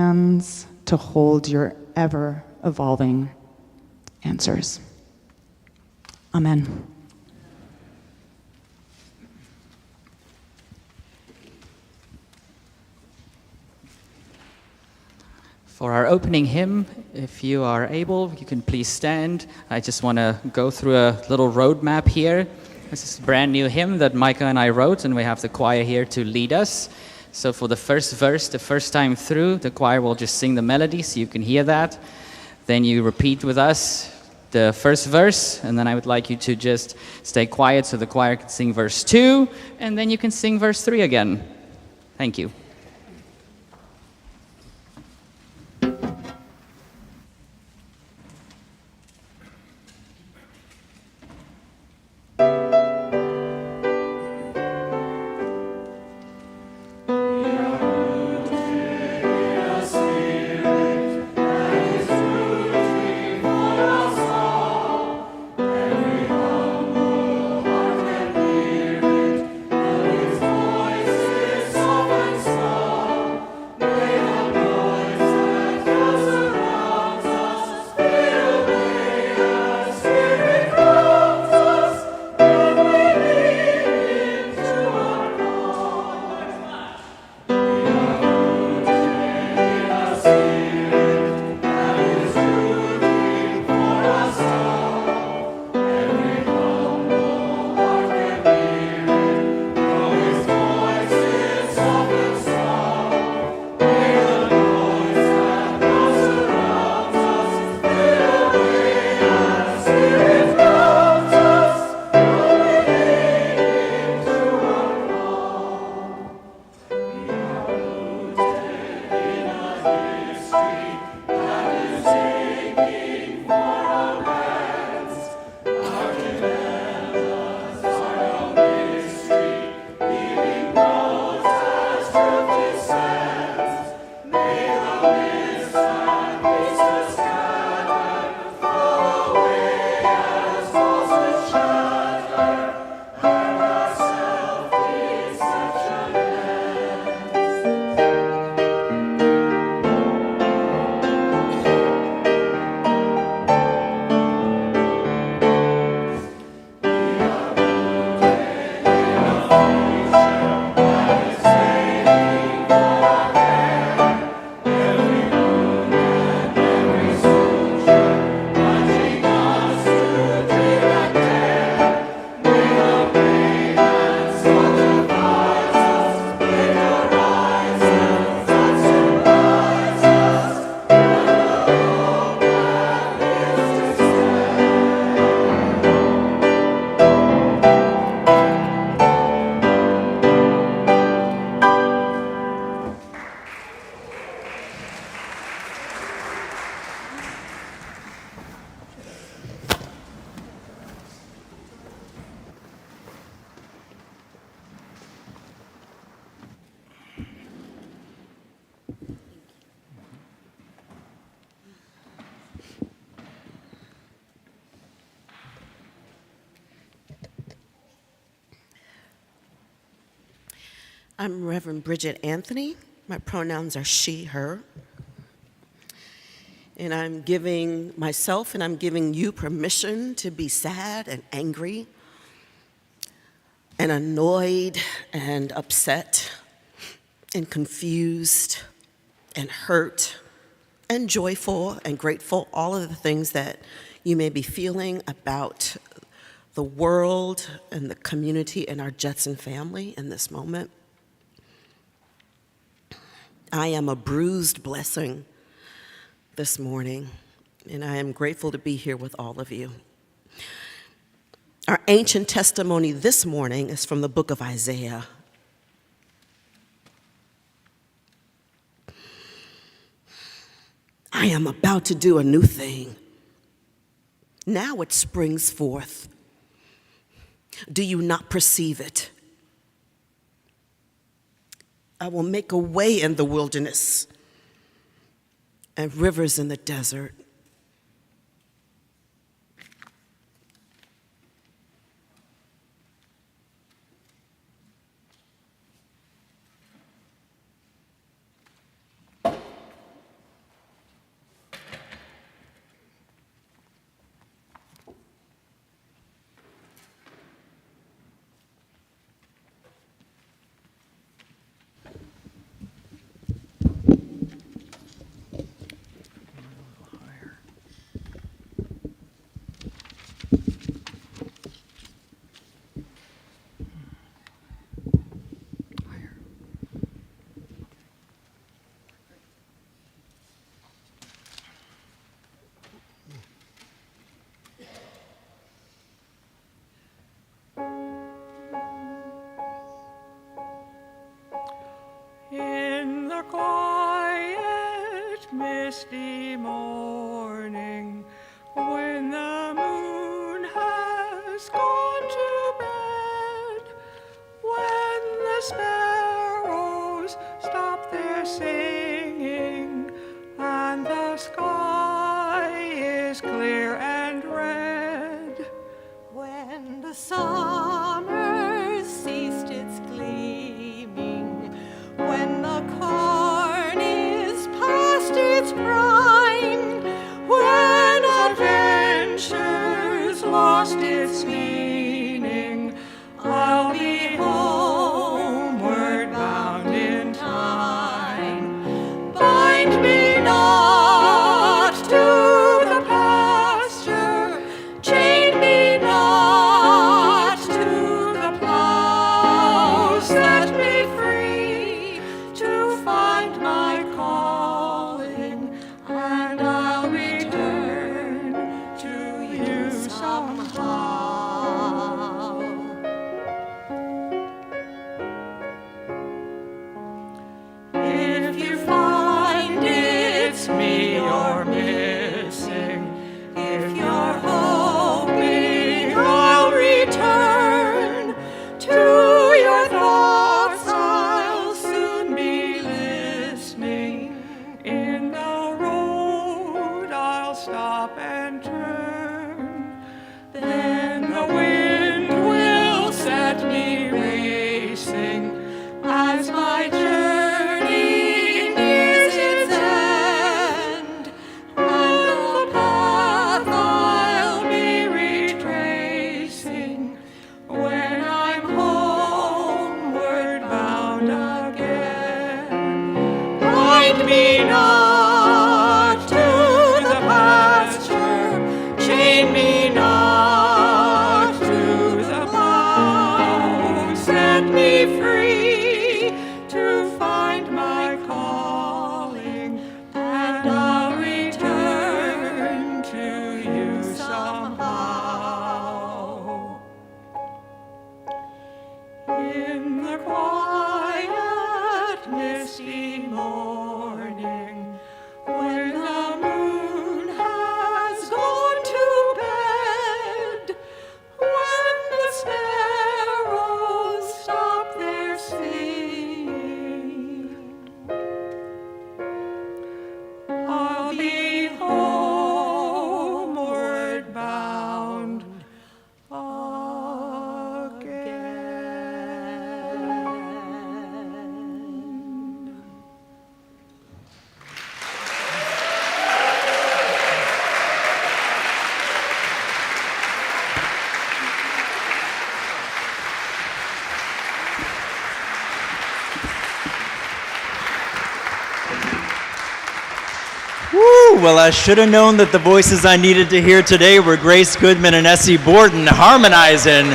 hands to hold your ever-evolving answers. Amen. For our opening hymn, if you are able, you can please stand. I just want to go through a little roadmap here. This is a brand new hymn that Micah and I wrote, and we have the choir here to lead us. So for the first verse, the first time through, the choir will just sing the melody so you can hear that. Then you repeat with us the first verse, and then I would like you to just stay quiet so the choir can sing verse 2, and then you can sing verse 3 again. Thank you. I'm Reverend Bridget Anthony. My pronouns are she, her. And I'm giving myself and I'm giving you permission to be sad and angry and annoyed and upset and confused and hurt and joyful and grateful, all of the things that you may be feeling about the world and the community and our Judson family in this moment. I am a bruised blessing this morning, and I am grateful to be here with all of you. Our ancient testimony this morning is from the book of Isaiah. I am about to do a new thing. Now it springs forth. Do you not perceive it? I will make a way in the wilderness and rivers in the desert. misty morning, when the moon has gone to bed, when the sparrows stop their singing, and the sky is clear and red, when the summer ceased its gleaming, when the corn is past its prime, when adventure's lost its meaning, I'll be homeward bound in time. Bind me not to the pasture, chain me not to the plow, set me free to find my calling, and I'll return to you somehow. If you find it's me you're missing, if you're hoping I'll return to your thoughts, I'll soon be listening. In the road I'll stop and turn, then the wind will set me racing as my journey nears its end, and the path I'll be retracing when I'm homeward bound again. Bind me not to the pasture, chain me not to the plow, set me free to find my calling, and I'll return to you somehow. In the quiet, misty morning, when the moon has gone to bed, when the sparrows stop their singing, I'll be homeward bound again. Woo! Well, I should have known that the voices I needed to hear today were Grace Goodman and Essie Borden harmonizing.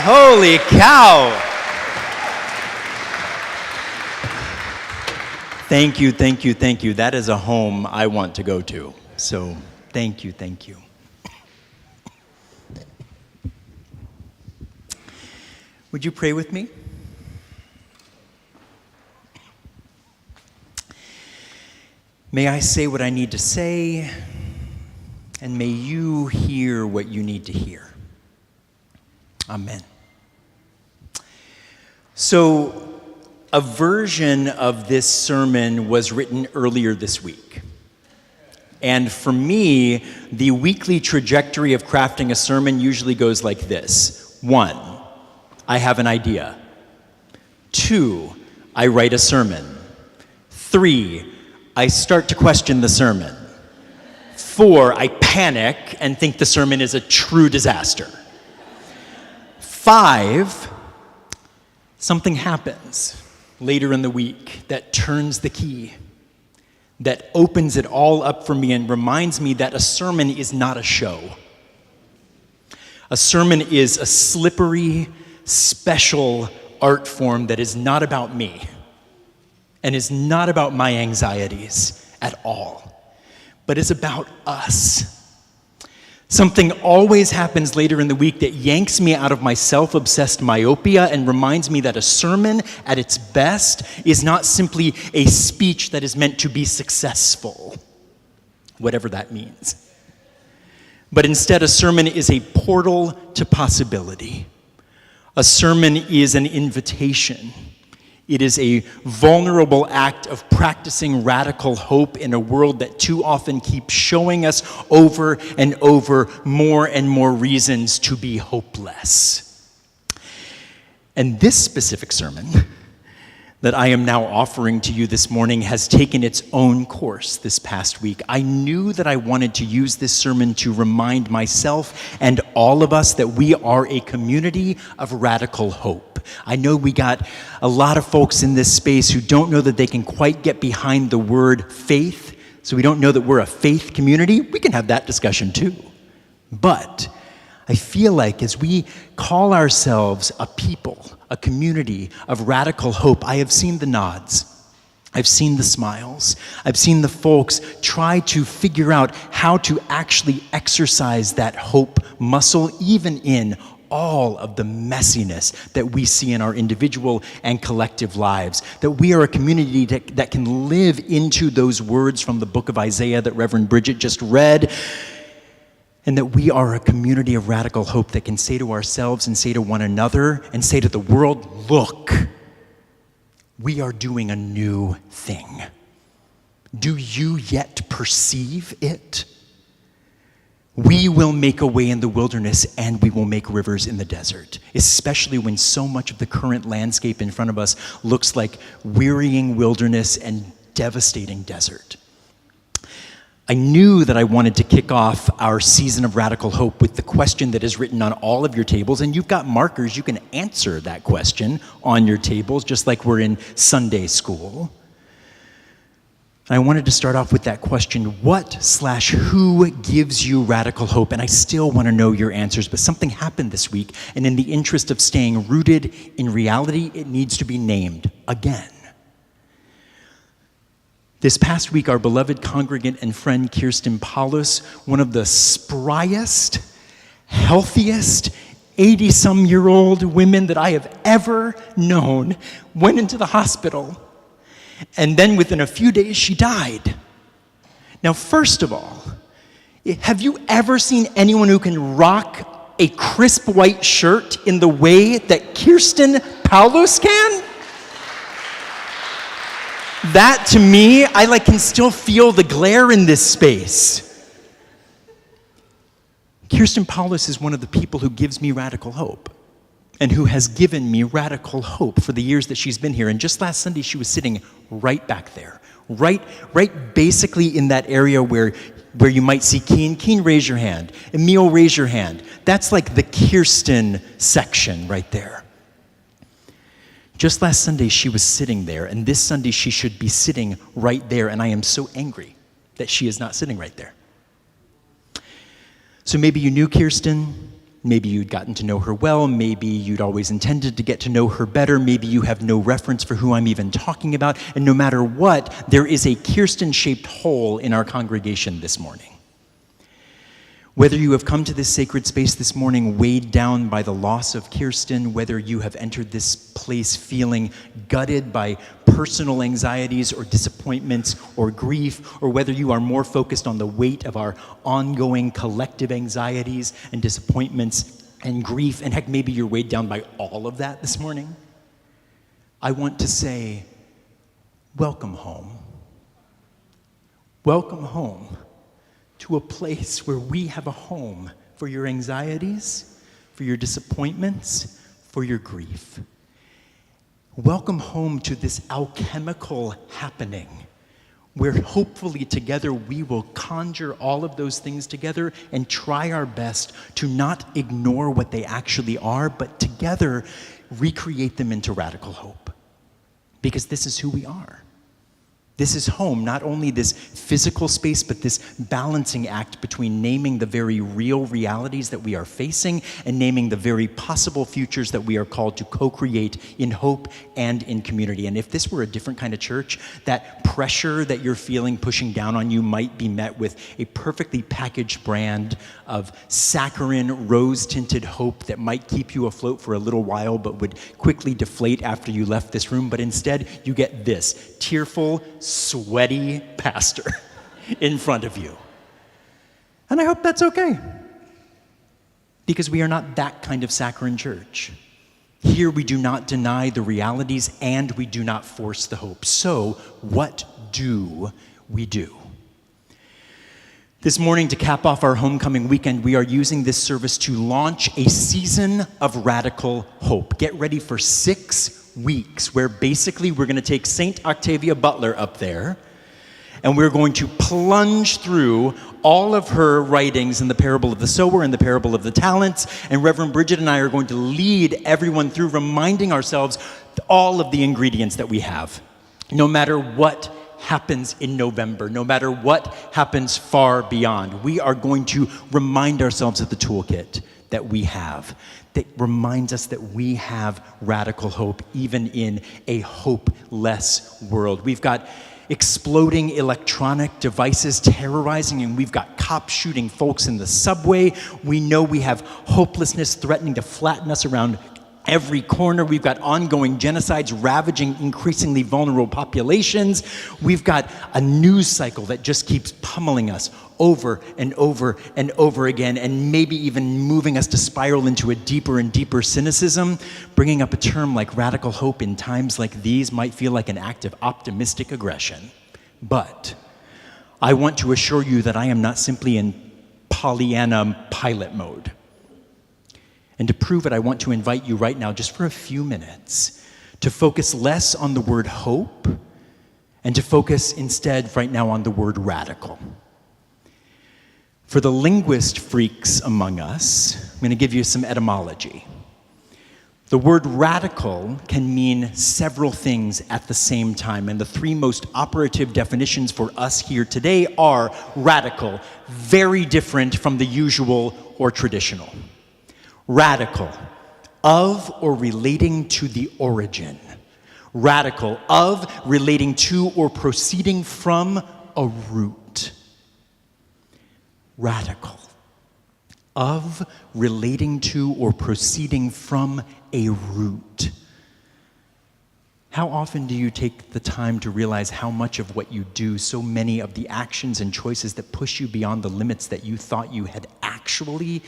Holy cow! Thank you, thank you, thank you. That is a home I want to go to. So, thank you, thank you. Would you pray with me? May I say what I need to say, and may you hear what you need to hear. Amen. So, a version of this sermon was written earlier this week. And for me, the weekly trajectory of crafting a sermon usually goes like this. 1, I have an idea. 2, I write a sermon. 3, I start to question the sermon. 4, I panic and think the sermon is a true disaster. 5, something happens later in the week that turns the key, that opens it all up for me and reminds me that a sermon is not a show. A sermon is a slippery, special art form that is not about me and is not about my anxieties at all, but is about us. Something always happens later in the week that yanks me out of my self-obsessed myopia and reminds me that a sermon at its best is not simply a speech that is meant to be successful, whatever that means. But instead, a sermon is a portal to possibility. A sermon is an invitation. It is a vulnerable act of practicing radical hope in a world that too often keeps showing us over and over more and more reasons to be hopeless. And this specific sermon that I am now offering to you this morning has taken its own course this past week. I knew that I wanted to use this sermon to remind myself and all of us that we are a community of radical hope. I know we got a lot of folks in this space who don't know that they can quite get behind the word faith, so we don't know that we're a faith community. We can have that discussion too. But I feel like as we call ourselves a people, a community of radical hope, I have seen the nods. I've seen the smiles. I've seen the folks try to figure out how to actually exercise that hope muscle, even in all of the messiness that we see in our individual and collective lives. That we are a community that can live into those words from the book of Isaiah that Reverend Bridget just read. And that we are a community of radical hope that can say to ourselves and say to one another and say to the world, look, we are doing a new thing. Do you yet perceive it? We will make a way in the wilderness and we will make rivers in the desert, especially when so much of the current landscape in front of us looks like wearying wilderness and devastating desert. I knew that I wanted to kick off our season of radical hope with the question that is written on all of your tables, and you've got markers. You can answer that question on your tables, just like we're in Sunday school. And I wanted to start off with that question, what/who gives you radical hope? And I still want to know your answers, but something happened this week, and in the interest of staying rooted in reality, it needs to be named again. This past week, our beloved congregant and friend Kirsten Paulus, one of the spryest, healthiest, 80-some-year-old women that I have ever known, went into the hospital. And then within a few days, she died. Now, first of all, have you ever seen anyone who can rock a crisp white shirt in the way that Kirsten Paulus can? That, to me, I can still feel the glare in this space. Kirsten Paulus is one of the people who gives me radical hope and who has given me radical hope for the years that she's been here. And just last Sunday, she was sitting right back there, right basically in that area where you might see Keen. Keen, raise your hand. Emil, raise your hand. That's like the Kirsten section right there. Just last Sunday, she was sitting there, and this Sunday, she should be sitting right there, and I am so angry that she is not sitting right there. So maybe you knew Kirsten, maybe you'd gotten to know her well, maybe you'd always intended to get to know her better, maybe you have no reference for who I'm even talking about, and no matter what, there is a Kirsten-shaped hole in our congregation this morning. Whether you have come to this sacred space this morning weighed down by the loss of Kirsten, whether you have entered this place feeling gutted by personal anxieties or disappointments or grief, or whether you are more focused on the weight of our ongoing collective anxieties and disappointments and grief, and heck, maybe you're weighed down by all of that this morning, I want to say, welcome home. Welcome home. To a place where we have a home for your anxieties, for your disappointments, for your grief. Welcome home to this alchemical happening where hopefully together we will conjure all of those things together and try our best to not ignore what they actually are, but together recreate them into radical hope. Because this is who we are. This is home, not only this physical space, but this balancing act between naming the very real realities that we are facing and naming the very possible futures that we are called to co-create in hope and in community. And if this were a different kind of church, that pressure that you're feeling pushing down on you might be met with a perfectly packaged brand of saccharine, rose-tinted hope that might keep you afloat for a little while, but would quickly deflate after you left this room. But instead, you get this tearful, sweaty pastor in front of you. And I hope that's okay, because we are not that kind of saccharine church. Here we do not deny the realities and we do not force the hope. So what do we do? This morning, to cap off our homecoming weekend, we are using this service to launch a season of radical hope. Get ready for 6 weeks where basically we're going to take St. Octavia Butler up there and we're going to plunge through all of her writings in the parable of the sower and the parable of the talents, and Reverend Bridget and I are going to lead everyone through reminding ourselves all of the ingredients that we have. No matter what happens in November, no matter what happens far beyond, we are going to remind ourselves of the toolkit that we have, that reminds us that we have radical hope even in a hopeless world. We've got exploding electronic devices terrorizing, and we've got cops shooting folks in the subway. We know we have hopelessness threatening to flatten us around every corner. We've got ongoing genocides ravaging increasingly vulnerable populations. We've got a news cycle that just keeps pummeling us over and over and over again, and maybe even moving us to spiral into a deeper and deeper cynicism. Bringing up a term like radical hope in times like these might feel like an act of optimistic aggression. But I want to assure you that I am not simply in Pollyanna pilot mode. And to prove it, I want to invite you right now, just for a few minutes, to focus less on the word hope and to focus instead right now on the word radical. For the linguist freaks among us, I'm going to give you some etymology. The word radical can mean several things at the same time, and the 3 most operative definitions for us here today are radical, very different from the usual or traditional. Radical, of or relating to the origin. Radical, of, relating to, or proceeding from a root. Radical, of, relating to, or proceeding from a root. How often do you take the time to realize how much of what you do, so many of the actions and choices that push you beyond the limits that you thought you had actually,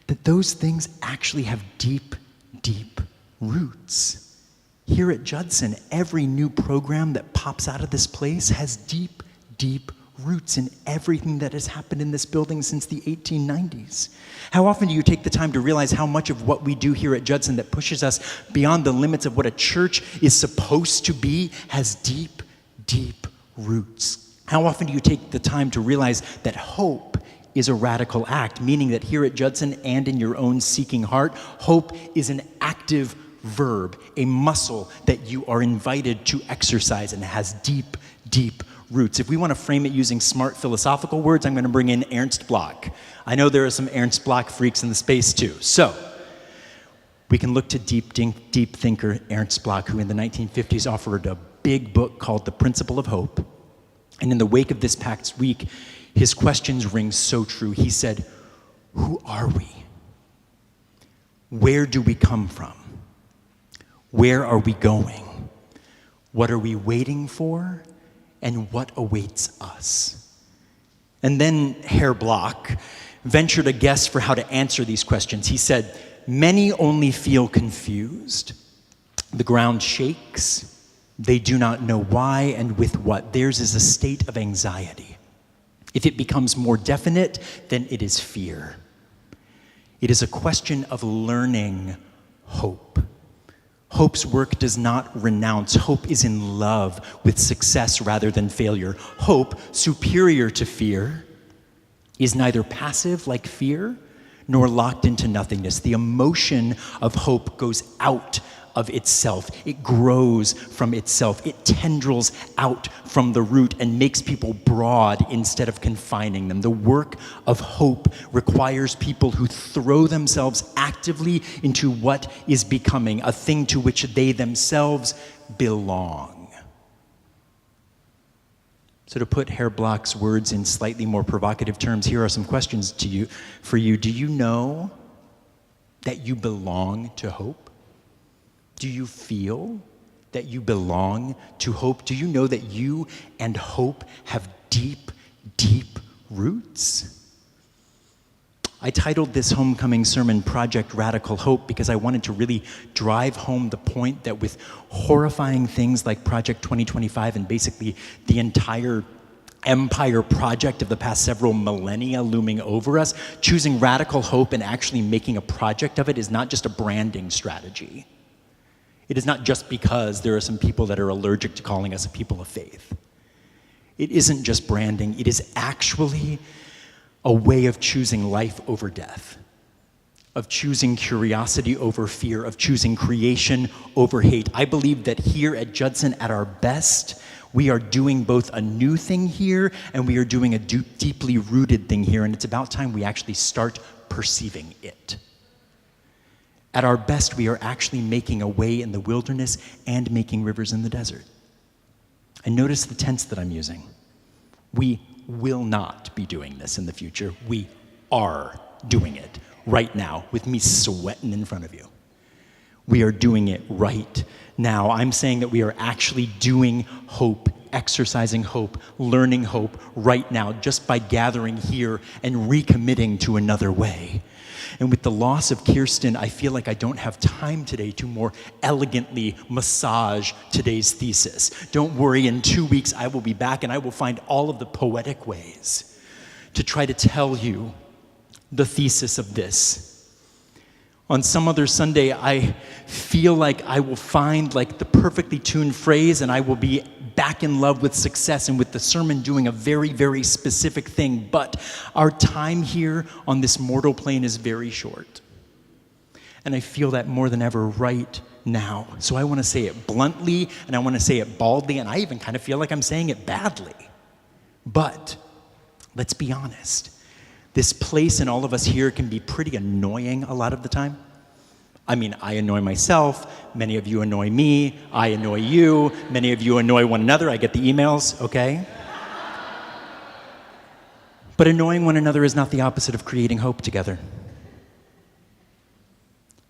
that those things actually have deep, deep roots? Here at Judson, every new program that pops out of this place has deep, deep roots in everything that has happened in this building since the 1890s. How often do you take the time to realize how much of what we do here at Judson that pushes us beyond the limits of what a church is supposed to be has deep, deep roots? How often do you take the time to realize that hope is a radical act, meaning that here at Judson and in your own seeking heart, hope is an active verb, a muscle that you are invited to exercise and has deep, deep roots. If we want to frame it using smart philosophical words, I'm going to bring in Ernst Bloch. I know there are some Ernst Bloch freaks in the space too. So we can look to deep thinker Ernst Bloch, who in the 1950s offered a big book called The Principle of Hope. And in the wake of this Pax Week, his questions ring so true. He said, who are we? Where do we come from? Where are we going? What are we waiting for? And what awaits us? And then Herr Bloch ventured a guess for how to answer these questions. He said, many only feel confused. The ground shakes. They do not know why and with what. Theirs is a state of anxiety. If it becomes more definite, then it is fear. It is a question of learning hope. Hope's work does not renounce. Hope is in love with success rather than failure. Hope, superior to fear, is neither passive like fear nor locked into nothingness. The emotion of hope goes out of itself. It grows from itself. It tendrils out from the root and makes people broad instead of confining them. The work of hope requires people who throw themselves actively into what is becoming, a thing to which they themselves belong. So to put Herr Bloch's words in slightly more provocative terms, here are some questions for you. Do you know that you belong to hope? Do you feel that you belong to hope? Do you know that you and hope have deep, deep roots? I titled this homecoming sermon Project Radical Hope because I wanted to really drive home the point that with horrifying things like Project 2025 and basically the entire empire project of the past several millennia looming over us, choosing radical hope and actually making a project of it is not just a branding strategy. It is not just because there are some people that are allergic to calling us a people of faith. It isn't just branding, it is actually a way of choosing life over death, of choosing curiosity over fear, of choosing creation over hate. I believe that here at Judson, at our best, we are doing both a new thing here and we are doing a deeply rooted thing here, and it's about time we actually start perceiving it. At our best, we are actually making a way in the wilderness and making rivers in the desert. And notice the tense that I'm using. We will not be doing this in the future. We are doing it right now with me sweating in front of you. We are doing it right now. I'm saying that we are actually doing hope, exercising hope, learning hope right now just by gathering here and recommitting to another way. And with the loss of Kirsten, I feel like I don't have time today to more elegantly massage today's thesis. Don't worry, in 2 weeks I will be back and I will find all of the poetic ways to try to tell you the thesis of this. On some other Sunday, I feel like I will find like the perfectly tuned phrase and I will be back in love with success and with the sermon doing a very, very specific thing. But our time here on this mortal plane is very short. And I feel that more than ever right now. So I want to say it bluntly and I want to say it baldly, and I even kind of feel like I'm saying it badly. But let's be honest. This place and all of us here can be pretty annoying a lot of the time. I mean, I annoy myself, many of you annoy me, I annoy you, many of you annoy one another, I get the emails, okay? But annoying one another is not the opposite of creating hope together.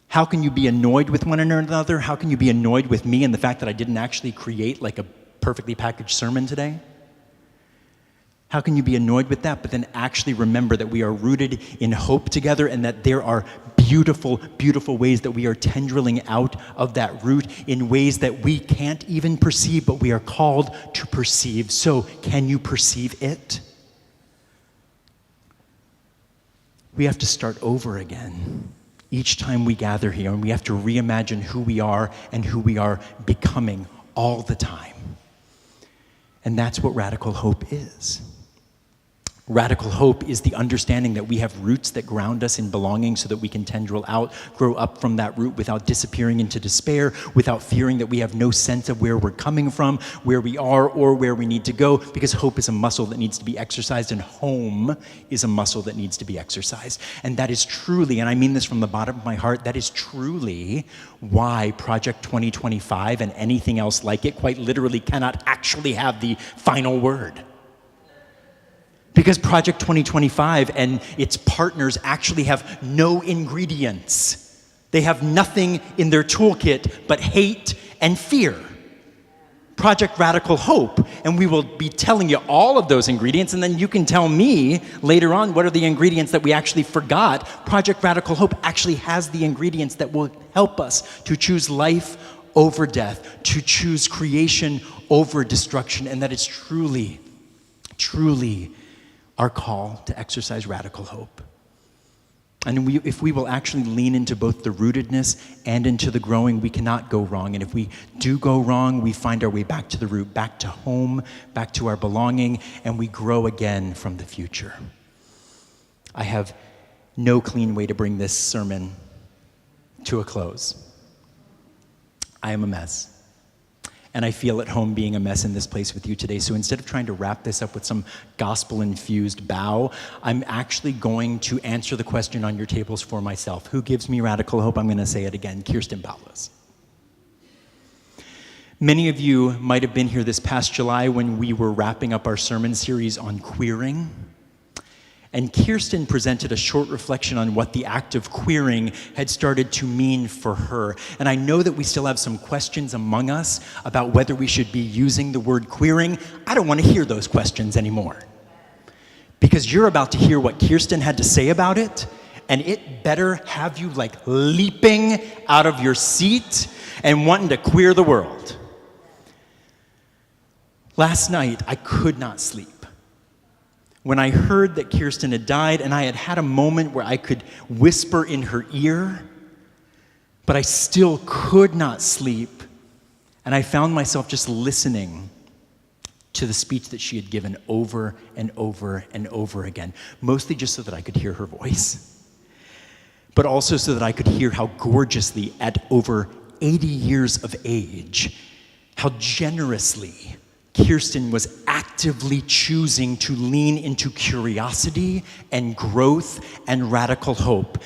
How can you be annoyed with one another? How can you be annoyed with me and the fact that I didn't actually create like a perfectly packaged sermon today? How can you be annoyed with that, but then actually remember that we are rooted in hope together and that there are beautiful, beautiful ways that we are tendriling out of that root in ways that we can't even perceive, but we are called to perceive. So, can you perceive it? We have to start over again each time we gather here, and we have to reimagine who we are and who we are becoming all the time. And that's what radical hope is. Radical hope is the understanding that we have roots that ground us in belonging so that we can tendril out, grow up from that root without disappearing into despair, without fearing that we have no sense of where we're coming from, where we are, or where we need to go, because hope is a muscle that needs to be exercised and home is a muscle that needs to be exercised. And that is truly, and I mean this from the bottom of my heart, that is truly why Project 2025 and anything else like it quite literally cannot actually have the final word. Because Project 2025 and its partners actually have no ingredients. They have nothing in their toolkit but hate and fear. Project Radical Hope, and we will be telling you all of those ingredients, and then you can tell me later on what are the ingredients that we actually forgot. Project Radical Hope actually has the ingredients that will help us to choose life over death, to choose creation over destruction, and that is truly, truly our call to exercise radical hope. And if we will actually lean into both the rootedness and into the growing, we cannot go wrong. And if we do go wrong, we find our way back to the root, back to home, back to our belonging, and we grow again from the future. I have no clean way to bring this sermon to a close. I am a mess. And I feel at home being a mess in this place with you today. So instead of trying to wrap this up with some gospel-infused bow, I'm actually going to answer the question on your tables for myself. Who gives me radical hope? I'm going to say it again. Kirsten Paulus. Many of you might have been here this past July when we were wrapping up our sermon series on queering. And Kirsten presented a short reflection on what the act of queering had started to mean for her. And I know that we still have some questions among us about whether we should be using the word queering. I don't want to hear those questions anymore. Because you're about to hear what Kirsten had to say about it, and it better have you like leaping out of your seat and wanting to queer the world. Last night, I could not sleep. When I heard that Kirsten had died, and I had had a moment where I could whisper in her ear, but I still could not sleep, and I found myself just listening to the speech that she had given over and over and over again, mostly just so that I could hear her voice, but also so that I could hear how gorgeously, at over 80 years of age, how generously Kirsten was actively choosing to lean into curiosity and growth and radical hope.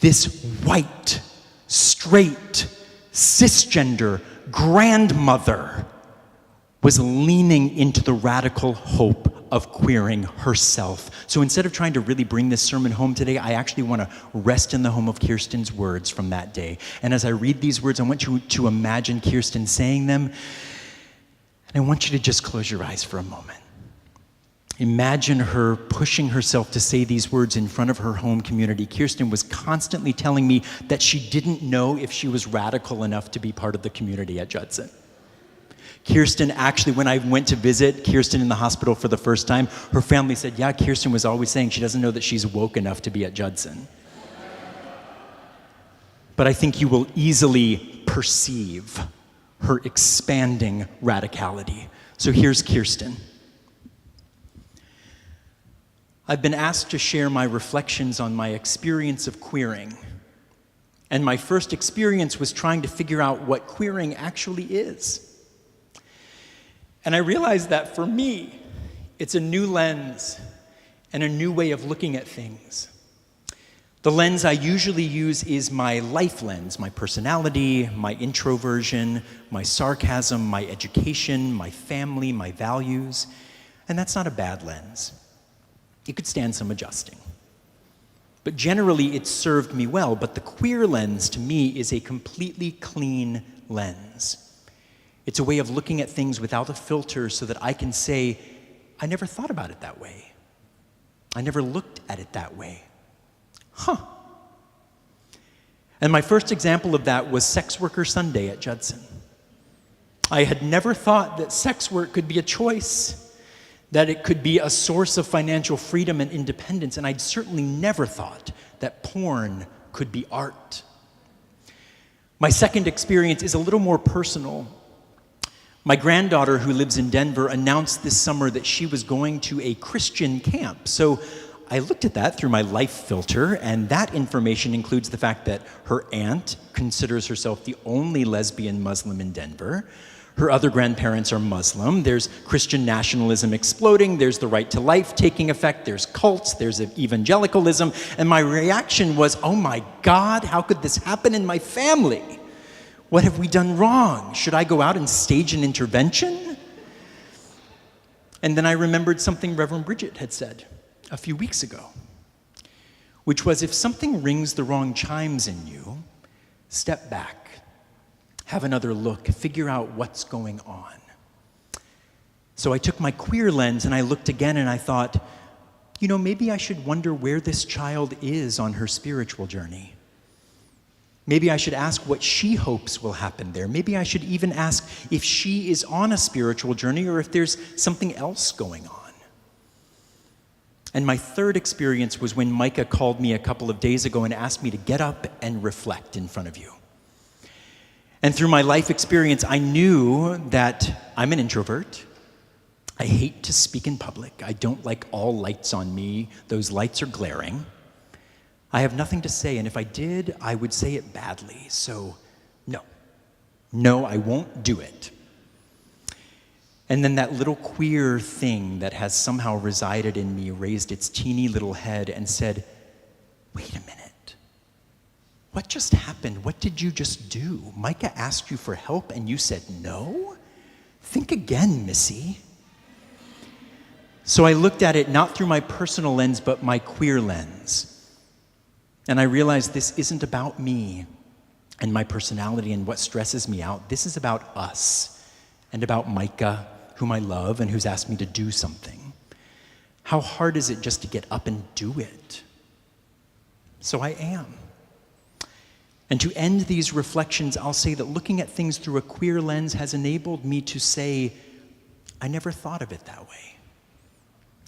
This white, straight, cisgender grandmother was leaning into the radical hope of queering herself. So instead of trying to really bring this sermon home today, I actually want to rest in the home of Kirsten's words from that day. And as I read these words, I want you to imagine Kirsten saying them. And I want you to just close your eyes for a moment. Imagine her pushing herself to say these words in front of her home community. Kirsten was constantly telling me that she didn't know if she was radical enough to be part of the community at Judson. Kirsten actually, when I went to visit Kirsten in the hospital for the first time, her family said, yeah, Kirsten was always saying she doesn't know that she's woke enough to be at Judson. But I think you will easily perceive her expanding radicality. So here's Kirsten. I've been asked to share my reflections on my experience of queering. And my first experience was trying to figure out what queering actually is. And I realized that for me, it's a new lens and a new way of looking at things. The lens I usually use is my life lens, my personality, my introversion, my sarcasm, my education, my family, my values. And that's not a bad lens. It could stand some adjusting. But generally, it's served me well. But the queer lens, to me, is a completely clean lens. It's a way of looking at things without a filter so that I can say, I never thought about it that way. I never looked at it that way. And my first example of that was Sex Worker Sunday at Judson. I had never thought that sex work could be a choice, that it could be a source of financial freedom and independence, and I'd certainly never thought that porn could be art. My second experience is a little more personal. My granddaughter, who lives in Denver, announced this summer that she was going to a Christian camp. So I looked at that through my life filter, and that information includes the fact that her aunt considers herself the only lesbian Muslim in Denver. Her other grandparents are Muslim. There's Christian nationalism exploding. There's the right to life taking effect. There's cults. There's evangelicalism. And my reaction was, oh my God, how could this happen in my family? What have we done wrong? Should I go out and stage an intervention? And then I remembered something Reverend Bridget had said a few weeks ago, which was, if something rings the wrong chimes in you, step back, have another look, figure out what's going on. So I took my queer lens and I looked again and I thought, maybe I should wonder where this child is on her spiritual journey. Maybe I should ask what she hopes will happen there. Maybe I should even ask if she is on a spiritual journey or if there's something else going on. And my third experience was when Micah called me a couple of days ago and asked me to get up and reflect in front of you. And through my life experience, I knew that I'm an introvert. I hate to speak in public. I don't like all lights on me. Those lights are glaring. I have nothing to say, and if I did, I would say it badly. So, no. No, I won't do it. And then that little queer thing that has somehow resided in me raised its teeny little head and said, wait a minute. What just happened? What did you just do? Micah asked you for help and you said no? Think again, Missy. So I looked at it not through my personal lens, but my queer lens. And I realized this isn't about me and my personality and what stresses me out. This is about us and about Micah, whom I love and who's asked me to do something. How hard is it just to get up and do it? So I am. And to end these reflections, I'll say that looking at things through a queer lens has enabled me to say, I never thought of it that way.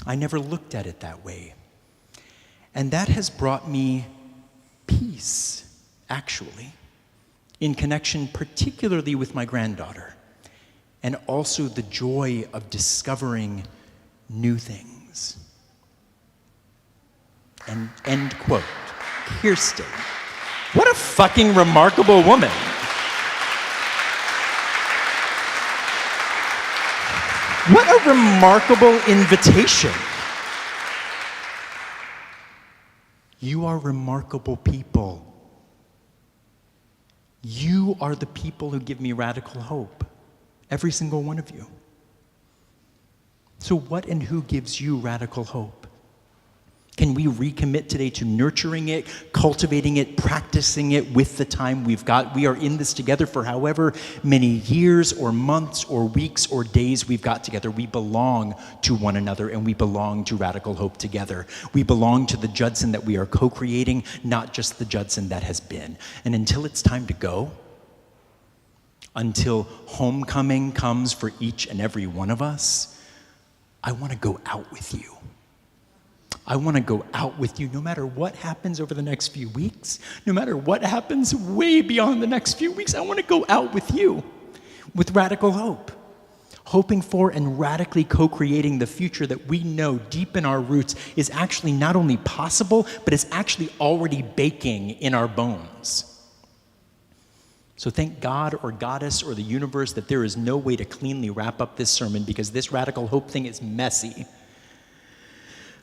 I never looked at it that way. And that has brought me peace, actually, in connection particularly with my granddaughter, and also the joy of discovering new things. And end quote. Kirsten. What a fucking remarkable woman. What a remarkable invitation. You are remarkable people. You are the people who give me radical hope. Every single one of you. So what and who gives you radical hope? Can we recommit today to nurturing it, cultivating it, practicing it with the time we've got? We are in this together for however many years or months or weeks or days we've got together. We belong to one another and we belong to radical hope together. We belong to the Judson that we are co-creating, not just the Judson that has been. And until it's time to go, until homecoming comes for each and every one of us, I want to go out with you. I want to go out with you no matter what happens over the next few weeks, no matter what happens way beyond the next few weeks. I want to go out with you with radical hope, hoping for and radically co-creating the future that we know deep in our roots is actually not only possible, but is actually already baking in our bones. So thank God or Goddess or the universe that there is no way to cleanly wrap up this sermon because this radical hope thing is messy.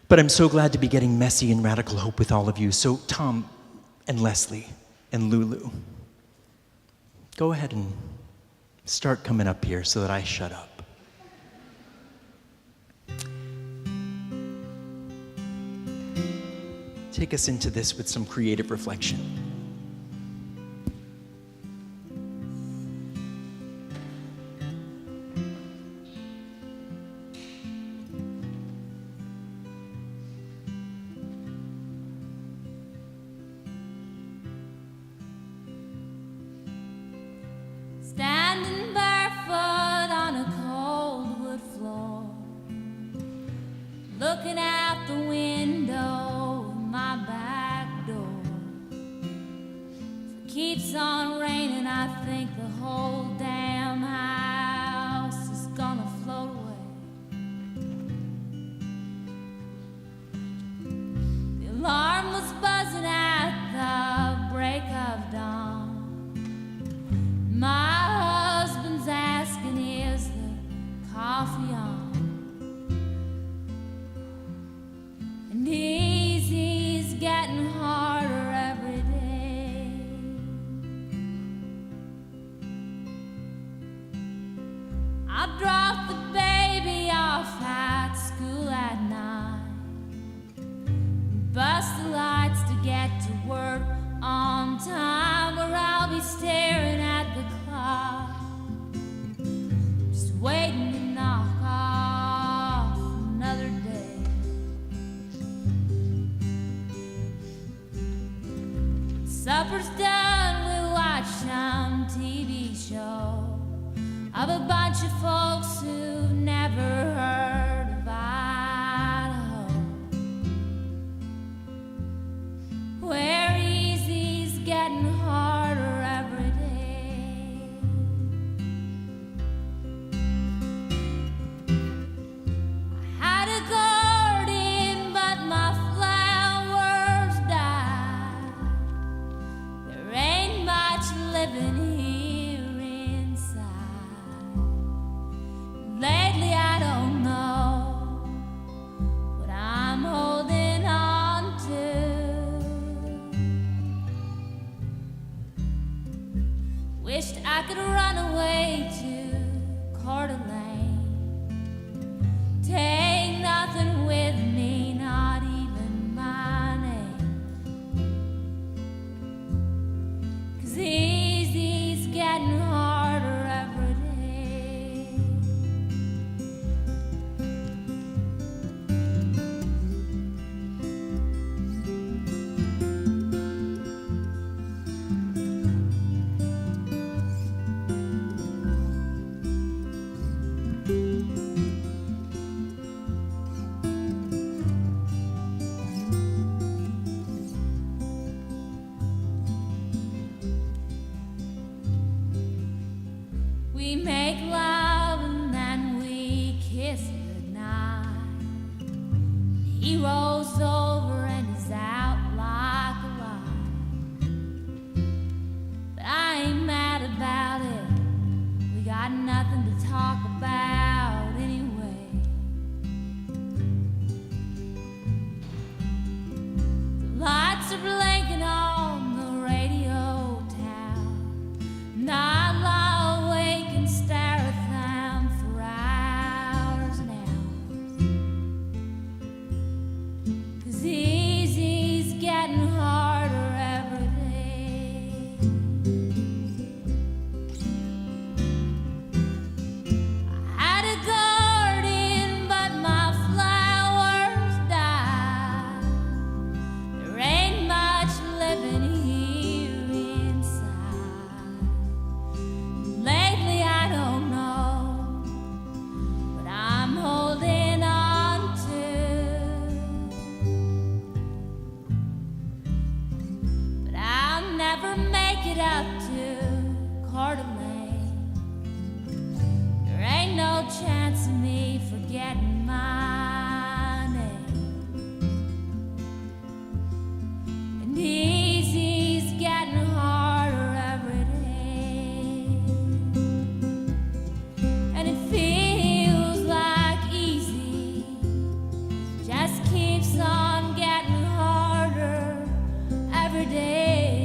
But I'm so glad to be getting messy in radical hope with all of you. So Thom and Leslie and Lulu, go ahead and start coming up here so that I shut up. Take us into this with some creative reflection. Standing barefoot on a cold wood floor, looking out the window of my back door. If it keeps on raining, I think the whole damn house is gonna float away. The alarm was buzzing at the break of dawn. My husband's asking, is the coffee on? And easy's getting harder every day. I dropped the baby off at school at 9. Bust the lights to get to work on time, or I'll be staring at the clock, just waiting to knock off another day. Supper's done, we'll watch some TV show of a bunch of folks who've never heard of Idaho, where easy's getting harder every day. I had a garden, but my flowers died. There ain't much living here He rolls over and is out like a light. But I ain't mad about it. We got nothing to talk about anyway. The lights are blinking on the radio tower, and I lie awake and stare at them for hours and hours. 'Cause easy's getting harder every day. I had a garden, but my flowers died. There ain't much living here inside. Lately I don't know what I'm holding on to, but I'll never make it up to Coeur d'Alene. There ain't no chance of me forgetting my name. And easy's getting harder every day. And it feels like easy just keeps on getting harder every day.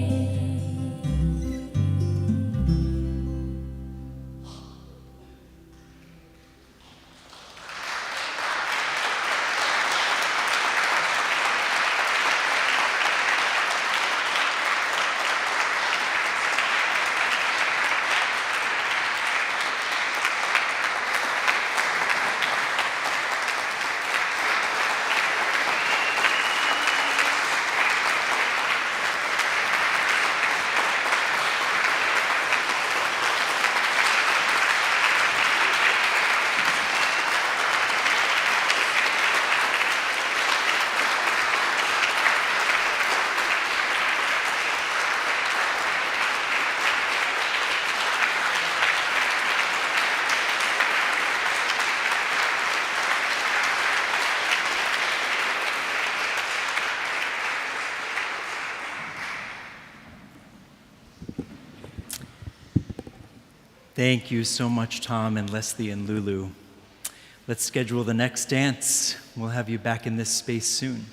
Thank you so much, Thom and Leslie and Lulu. Let's schedule the next dance. We'll have you back in this space soon.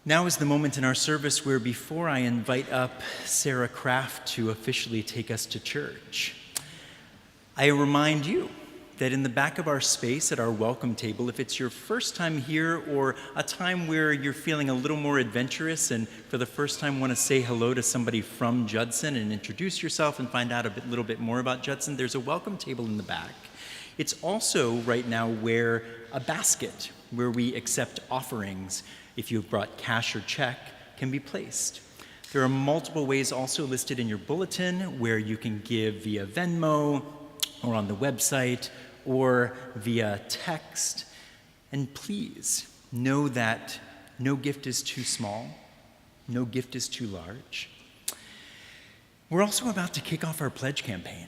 Now is the moment in our service where, before I invite up Sarah Kraft to officially take us to church, I remind you that in the back of our space at our welcome table, if it's your first time here or a time where you're feeling a little more adventurous and for the first time want to say hello to somebody from Judson and introduce yourself and find out a little bit more about Judson, there's a welcome table in the back. It's also right now where a basket where we accept offerings, if you've brought cash or check, can be placed. There are multiple ways also listed in your bulletin where you can give via Venmo or on the website or via text. And please know that no gift is too small, no gift is too large. We're also about to kick off our pledge campaign.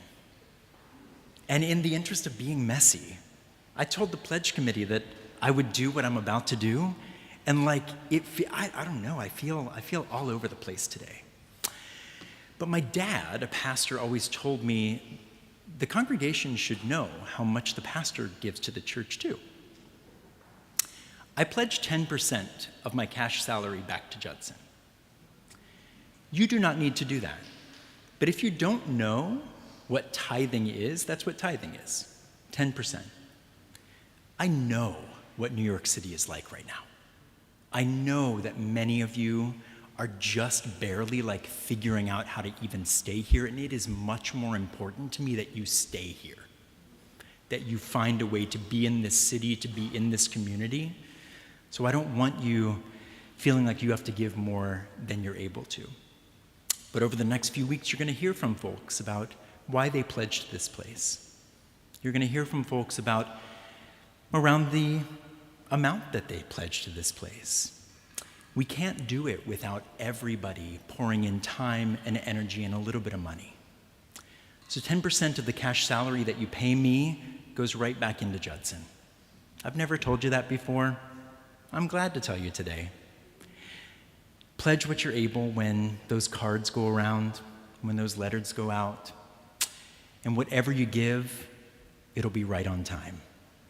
And in the interest of being messy, I told the pledge committee that I would do what I'm about to do, and I don't know, I feel all over the place today. But my dad, a pastor, always told me the congregation should know how much the pastor gives to the church too. I pledged 10% of my cash salary back to Judson. You do not need to do that. But if you don't know what tithing is, that's what tithing is, 10%. I know what New York City is like right now. I know that many of you are just barely figuring out how to even stay here, and it is much more important to me that you stay here, that you find a way to be in this city, to be in this community. So I don't want you feeling like you have to give more than you're able to. But over the next few weeks, you're going to hear from folks about why they pledged this place. You're going to hear from folks about around the amount that they pledged to this place. We can't do it without everybody pouring in time and energy and a little bit of money. So 10% of the cash salary that you pay me goes right back into Judson. I've never told you that before. I'm glad to tell you today. Pledge what you're able when those cards go around, when those letters go out. And whatever you give, it'll be right on time.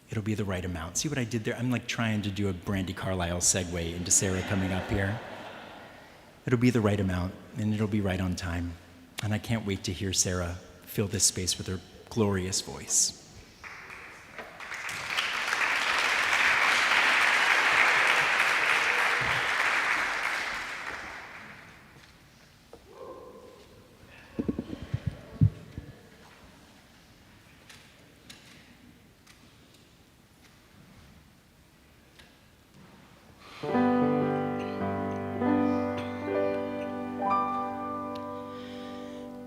It'll be the right amount. See what I did there? I'm like trying to do a Brandy Carlisle segue into Sarah coming up here. It'll be the right amount, and it'll be right on time. And I can't wait to hear Sarah fill this space with her glorious voice.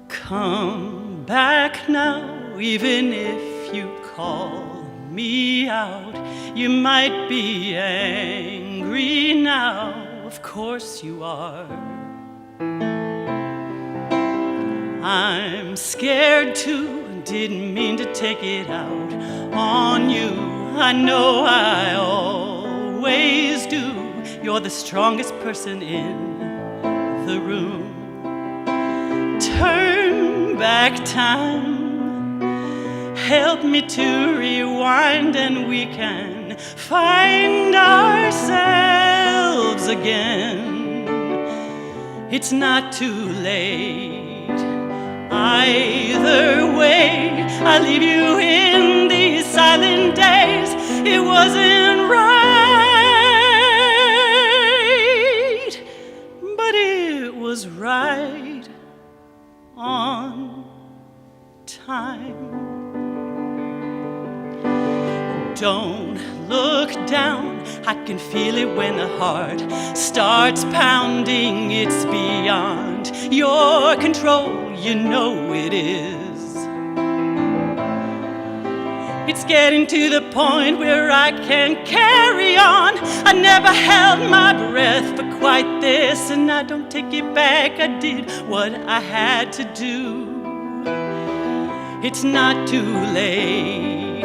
Come back now, even if you call me out. You might be angry now, of course you are. I'm scared too, didn't mean to take it out on you. I know I always do. You're the strongest person in the room. Turn back time, help me to rewind, and we can find ourselves again. It's not too late, either way. I leave you in these silent days. It wasn't right, but it was right on time. Don't look down, I can feel it when the heart starts pounding. It's beyond your control, you know it is. It's getting to the point where I can't carry on. I never held my breath for quite this, and I don't take it back, I did what I had to do. It's not too late,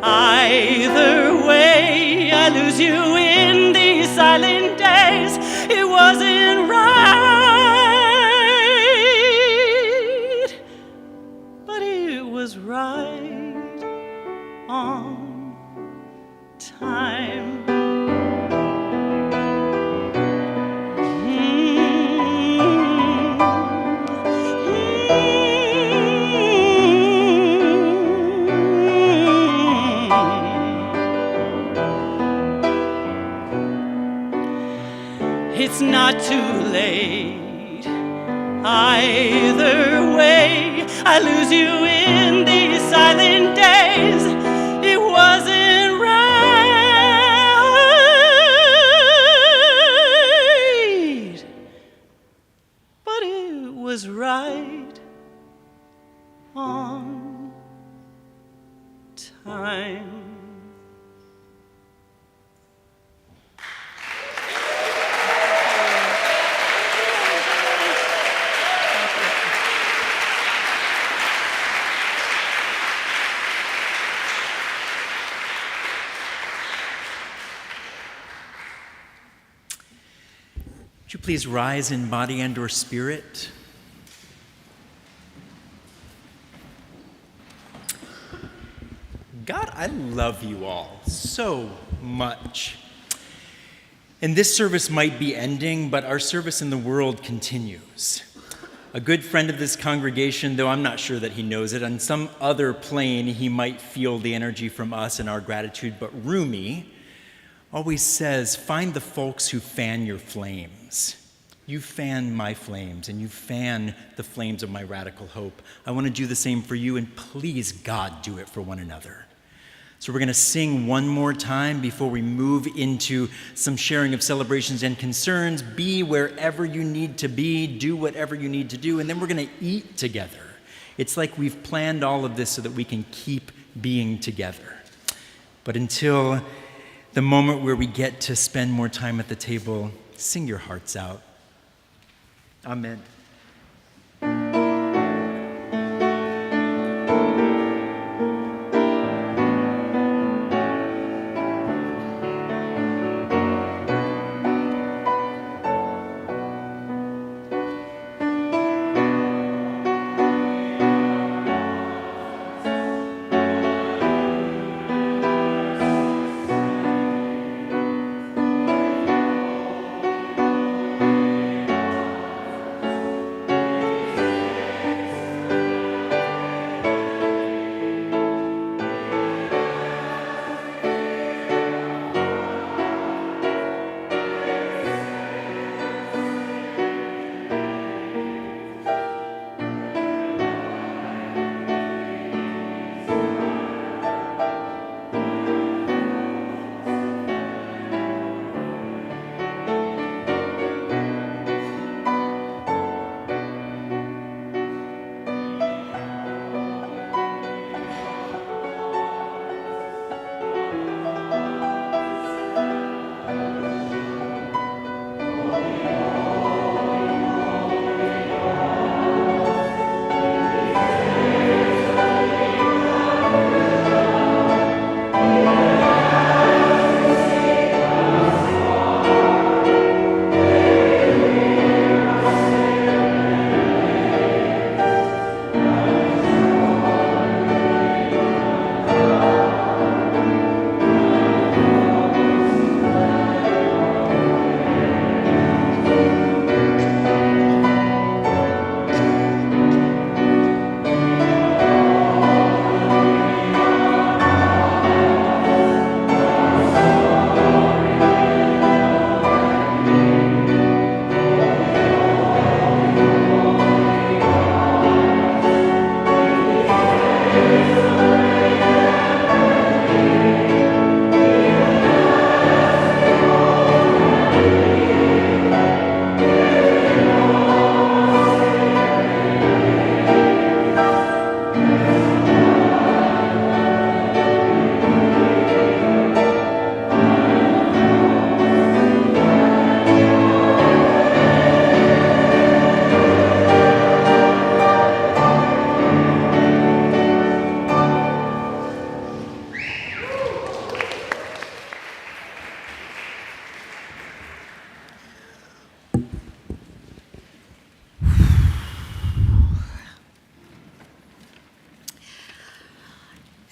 either way. I lose you in these silent days. It wasn't right, but it was right on time. It's not too late, either way. I lose you in these silent days. It wasn't right, but it was right on time. Would you please rise in body and or spirit? God, I love you all so much. And this service might be ending, but our service in the world continues. A good friend of this congregation, though I'm not sure that he knows it, on some other plane he might feel the energy from us and our gratitude, but Rumi always says, find the folks who fan your flames. You fan my flames, and you fan the flames of my radical hope. I want to do the same for you, and please, God, do it for one another. So we're going to sing one more time before we move into some sharing of celebrations and concerns. Be wherever you need to be, do whatever you need to do, and then we're going to eat together. It's like we've planned all of this so that we can keep being together. But until the moment where we get to spend more time at the table, sing your hearts out. Amen.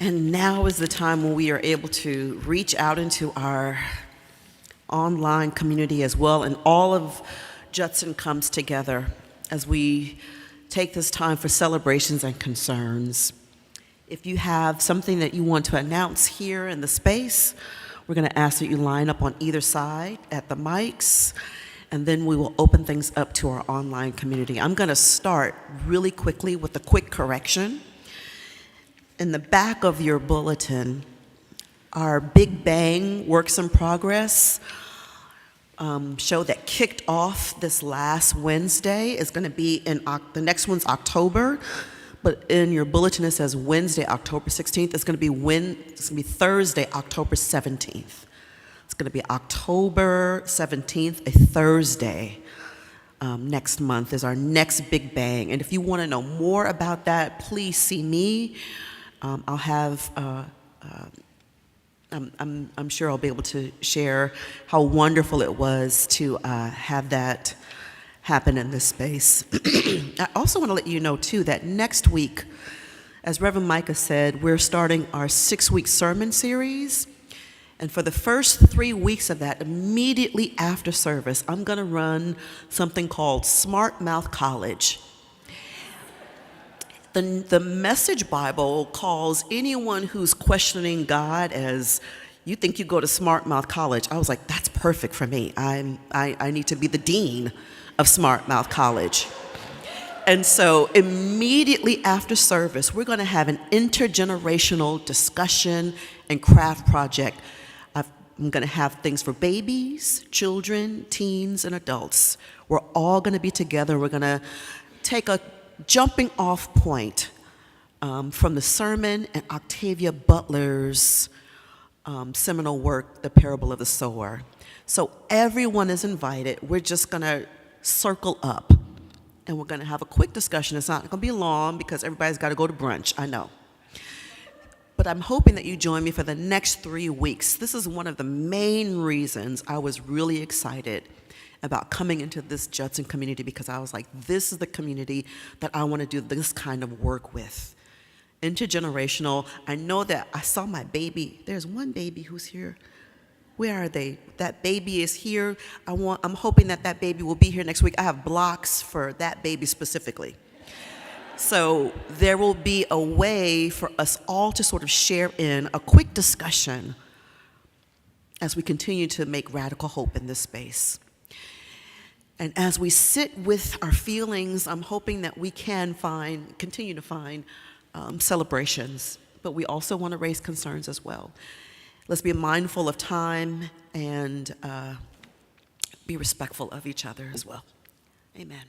And now is the time when we are able to reach out into our online community as well, and all of Judson comes together as we take this time for celebrations and concerns. If you have something that you want to announce here in the space, we're going to ask that you line up on either side at the mics, and then we will open things up to our online community. I'm going to start really quickly with a quick correction. In the back of your bulletin, our Big Bang Works in Progress show that kicked off this last Wednesday is going to be the next one's October. But in your bulletin, it says Wednesday, October 16th. It's going to be Thursday, October 17th. It's going to be October 17th, a Thursday. Next month is our next Big Bang. And if you want to know more about that, please see me. I'll have, I'm sure I'll be able to share how wonderful it was to have that happen in this space. I also want to let you know, too, that next week, as Reverend Micah said, we're starting our 6-week sermon series. And for the first 3 weeks of that, immediately after service, I'm going to run something called Smart Mouth College. The Message Bible calls anyone who's questioning God as, you think you go to Smart Mouth College. I was like, that's perfect for me. I need to be the dean of Smart Mouth College. And so immediately after service, we're going to have an intergenerational discussion and craft project. I'm going to have things for babies, children, teens, and adults. We're all going to be together. We're going to take a jumping off point from the sermon and Octavia Butler's seminal work, The Parable of the Sower. So everyone is invited. We're just going to circle up, and we're going to have a quick discussion. It's not going to be long because everybody's got to go to brunch, I know. But I'm hoping that you join me for the next 3 weeks. This is one of the main reasons I was really excited about coming into this Judson community, because I was like, this is the community that I want to do this kind of work with. Intergenerational. I know that I saw my baby. There's one baby who's here. Where are they? That baby is here. I'm hoping that baby will be here next week. I have blocks for that baby specifically. So there will be a way for us all to sort of share in a quick discussion as we continue to make radical hope in this space. And as we sit with our feelings, I'm hoping that we can continue to find celebrations, but we also want to raise concerns as well. Let's be mindful of time and be respectful of each other as well. Amen.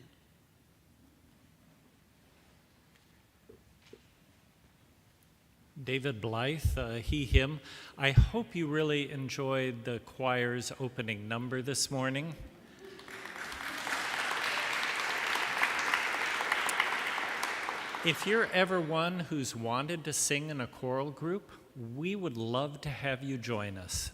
David Blythe, he, him. I hope you really enjoyed the choir's opening number this morning. If you're ever one who's wanted to sing in a choral group, we would love to have you join us.